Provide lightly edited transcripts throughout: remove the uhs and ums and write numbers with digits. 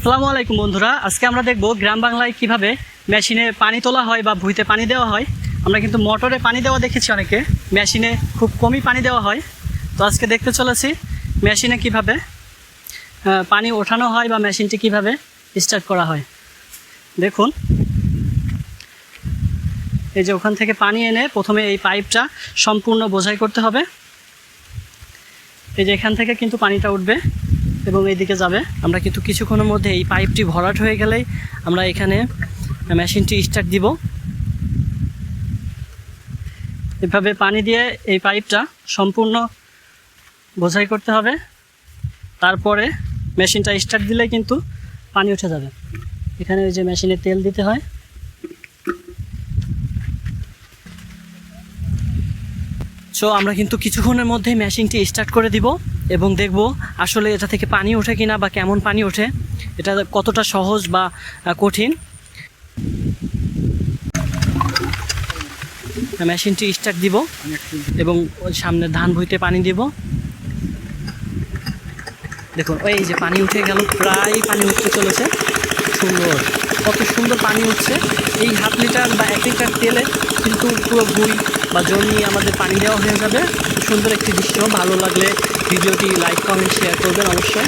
আসসালামু আলাইকুম বন্ধুরা, আজকে আমরা দেখব গ্রাম বাংলায় কিভাবে মেশিনে পানি তোলা হয় বা ভুঁইতে পানি দেওয়া হয়। আমরা কিন্তু মোটরে পানি দেওয়া দেখেছি অনেকে, মেশিনে খুব কমই পানি দেওয়া হয়। তো আজকে দেখতে চলেছি মেশিনে কিভাবে পানি ওঠানো হয় বা মেশিনটি কিভাবে স্টার্ট করা হয়। দেখুন, এই যে ওখান থেকে পানি এনে প্রথমে এই পাইপটা সম্পূর্ণ বোঝাই করতে হবে। এই যে এখান থেকে কিন্তু পানিটা উঠবে এবং এইদিকে যাবে। আমরা কিন্তু কিছুক্ষণের মধ্যে এই পাইপটি ভরাট হয়ে গেলেই আমরা এখানে মেশিনটি স্টার্ট দিব। এভাবে পানি দিয়ে এই পাইপটা সম্পূর্ণ বোঝাই করতে হবে, তারপরে মেশিনটা স্টার্ট দিলে কিন্তু পানি উঠে যাবে। এখানে ওই যে মেশিনে তেল দিতে হয়। সো আমরা কিন্তু কিছুক্ষণের মধ্যে মেশিনটি স্টার্ট করে দিব এবং দেখব আসলে এটা থেকে পানি ওঠে কিনা বা কেমন পানি ওঠে, এটা কতটা সহজ বা কঠিন। মেশিনটি স্টার্ট দিব এবং ওই সামনে ধান ভুঁইতে পানি দিব। দেখুন, ওই যে পানি উঠে গেল, প্রায় পানি উঠতে চলেছে। সুন্দর, কত সুন্দর পানি উঠছে। এই হাফ লিটার বা 1 লিটার তেলে কিন্তু পুরো ভুঁই বা জমি আমাদের পানি দেওয়া হয়ে যাবে। সুন্দর একটি দৃশ্য। ভালো লাগলে ভিডিওটি লাইক, কমেন্ট, শেয়ার করবেন অবশ্যই।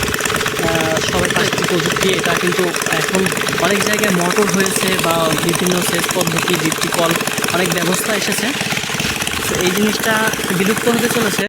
সবাই পাশে প্রযুক্তি, এটা কিন্তু এখন অনেক জায়গায় মোটর হয়েছে বা বিভিন্ন সেচ পদ্ধতি, ডিপটি কল, অনেক ব্যবস্থা এসেছে। তো এই জিনিসটা বিলুপ্ত হতে চলেছে।